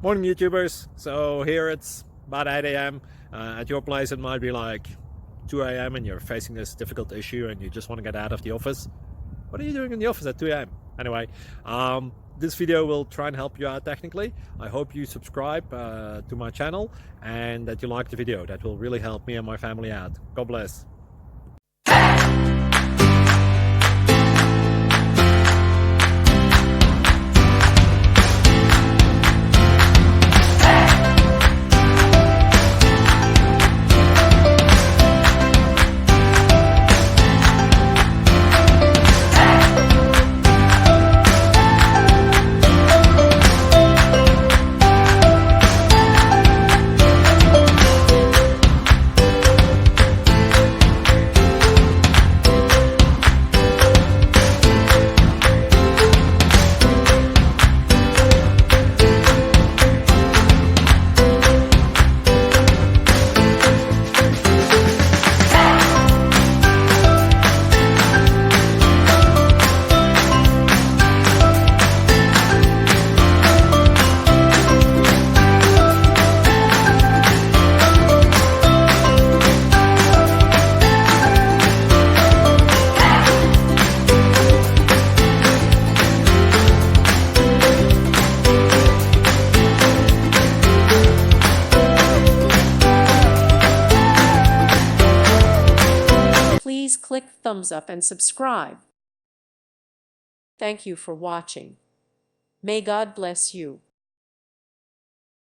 Morning YouTubers. So here it's about 8 a.m. At your place it might be like 2 a.m. and you're facing this difficult issue and you just want to get out of the office. What are you doing in the office at 2 a.m.? Anyway, this video will try and help you out technically. I hope you subscribe to my channel and that you like the video. That will really help me and my family out. God bless. Please click thumbs up and subscribe. Thank you for watching. May God bless you.